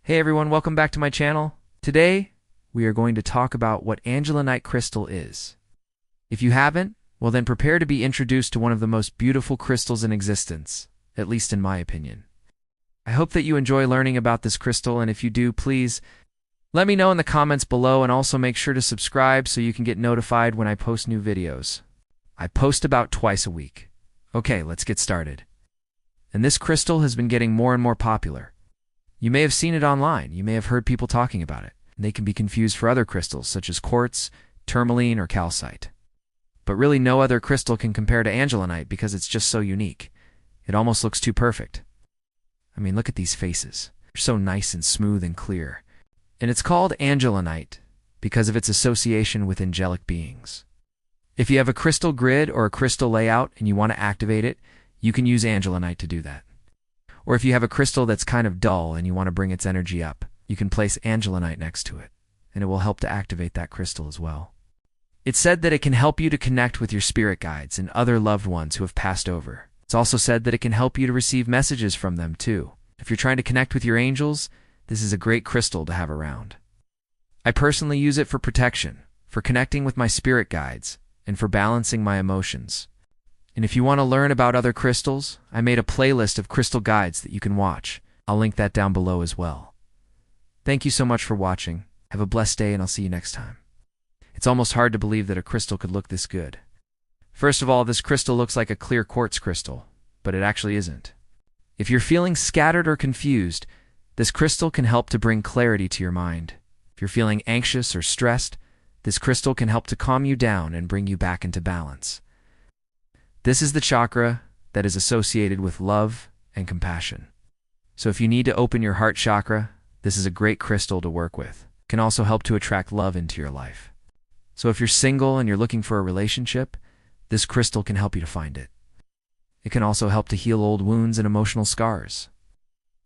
Hey everyone, welcome back to my channel. Today, we are going to talk about what Angelinite crystal is. If you haven't, well then prepare to be introduced to one of the most beautiful crystals in existence, at least in my opinion. I hope that you enjoy learning about this crystal, and if you do, please let me know in the comments below, and also make sure to subscribe so you can get notified when I post new videos. I post about twice a week. Okay, let's get started. And this crystal has been getting more and more popular. You may have seen it online, you may have heard people talking about it. They can be confused for other crystals such as quartz, tourmaline, or calcite. But really no other crystal can compare to Angelinite because it's just so unique. It almost looks too perfect. I mean, look at these faces. They're so nice and smooth and clear. And it's called Angelinite because of its association with angelic beings. If you have a crystal grid or a crystal layout and you want to activate it, you can use Angelinite to do that. Or if you have a crystal that's kind of dull and you want to bring its energy up, you can place Angelinite next to it, and it will help to activate that crystal as well. It's said that it can help you to connect with your spirit guides and other loved ones who have passed over. It's also said that it can help you to receive messages from them too. If you're trying to connect with your angels, this is a great crystal to have around. I personally use it for protection, for connecting with my spirit guides, and for balancing my emotions. And if you want to learn about other crystals, I made a playlist of crystal guides that you can watch. I'll link that down below as well. Thank you so much for watching. Have a blessed day, and I'll see you next time. It's almost hard to believe that a crystal could look this good. First of all, this crystal looks like a clear quartz crystal, but it actually isn't. If you're feeling scattered or confused, this crystal can help to bring clarity to your mind. If you're feeling anxious or stressed, this crystal can help to calm you down and bring you back into balance. This is the chakra that is associated with love and compassion. So if you need to open your heart chakra, this is a great crystal to work with. It can also help to attract love into your life. So if you're single and you're looking for a relationship, this crystal can help you to find it. It can also help to heal old wounds and emotional scars.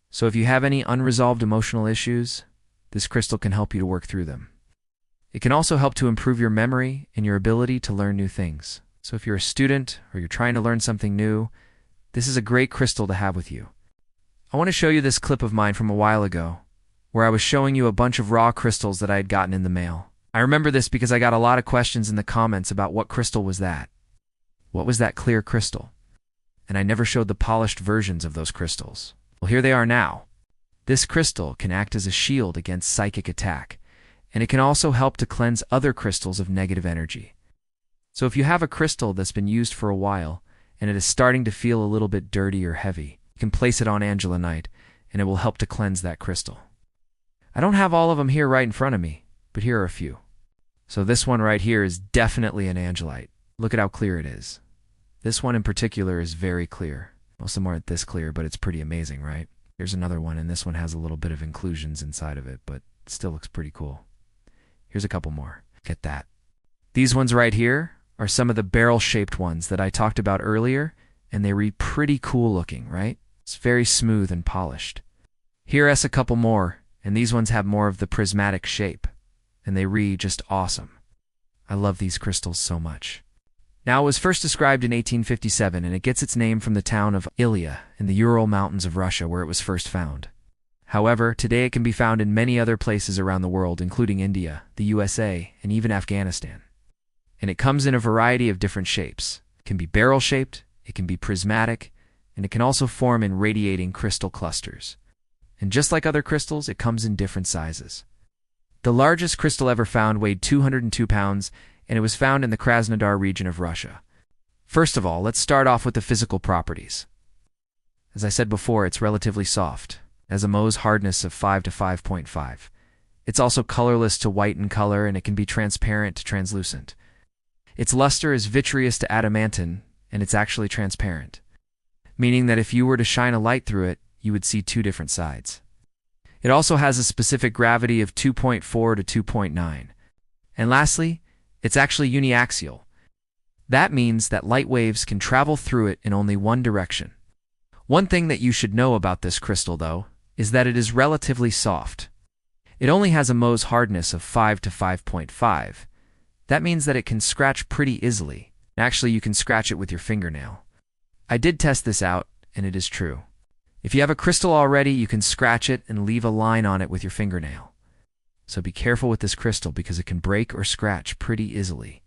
So if you have any unresolved emotional issues, this crystal can help you to work through them. It can also help to improve your memory and your ability to learn new things. So if you're a student or you're trying to learn something new, this is a great crystal to have with you. I want to show you this clip of mine from a while ago, where I was showing you a bunch of raw crystals that I had gotten in the mail. I remember this because I got a lot of questions in the comments about what crystal was that. What was that clear crystal? And I never showed the polished versions of those crystals. Well, here they are now. This crystal can act as a shield against psychic attack, and it can also help to cleanse other crystals of negative energy. So if you have a crystal that's been used for a while, and it is starting to feel a little bit dirty or heavy, you can place it on Angelinite, and it will help to cleanse that crystal. I don't have all of them here right in front of me, but here are a few. So this one right here is definitely an Angelite. Look at how clear it is. This one in particular is very clear. Most of them aren't this clear, but it's pretty amazing, right? Here's another one, and this one has a little bit of inclusions inside of it, but it still looks pretty cool. Here's a couple more. Get that. These ones right here are some of the barrel-shaped ones that I talked about earlier, and they read pretty cool looking, right? It's very smooth and polished. Here's a couple more, and these ones have more of the prismatic shape, and they read just awesome. I love these crystals so much. Now, it was first described in 1857, and it gets its name from the town of Ilya in the Ural Mountains of Russia, where it was first found. However, today it can be found in many other places around the world, including India, the USA, and even Afghanistan. And it comes in a variety of different shapes. It can be barrel-shaped, it can be prismatic, and it can also form in radiating crystal clusters. And just like other crystals, it comes in different sizes. The largest crystal ever found weighed 202 pounds, and it was found in the Krasnodar region of Russia. First of all, let's start off with the physical properties. As I said before, it's relatively soft. It has a Mohs hardness of 5 to 5.5. It's also colorless to white in color, and it can be transparent to translucent. Its luster is vitreous to adamantine, and it's actually transparent, meaning that if you were to shine a light through it, you would see two different sides. It also has a specific gravity of 2.4 to 2.9. And lastly, it's actually uniaxial. That means that light waves can travel through it in only one direction. One thing that you should know about this crystal, though, is that it is relatively soft. It only has a Mohs hardness of 5 to 5.5. That means that it can scratch pretty easily. Actually, you can scratch it with your fingernail. I did test this out, and it is true. If you have a crystal already, you can scratch it and leave a line on it with your fingernail. So be careful with this crystal because it can break or scratch pretty easily.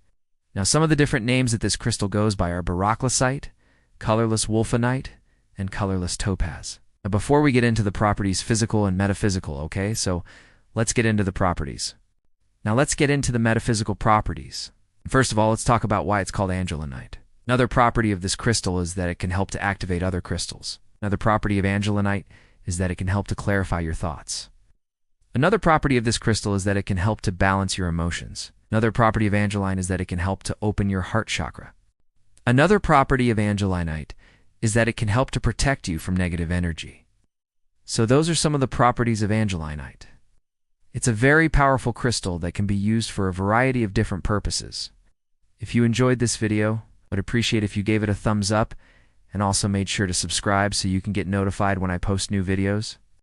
Now, some of the different names that this crystal goes by are barocclasite, colorless wolfenite, and colorless topaz. Now, before we get into the properties physical and metaphysical, okay, so let's get into the properties. Now let's get into the metaphysical properties. First of all, let's talk about why it's called angelinite. Another property of this crystal is that it can help to activate other crystals. Another property of angelinite is that it can help to clarify your thoughts. Another property of this crystal is that it can help to balance your emotions. Another property of angeline is that it can help to open your heart chakra. Another property of angelinite is that it can help to protect you from negative energy. So those are some of the properties of angelinite. It's a very powerful crystal that can be used for a variety of different purposes. If you enjoyed this video, I'd appreciate if you gave it a thumbs up and also made sure to subscribe so you can get notified when I post new videos.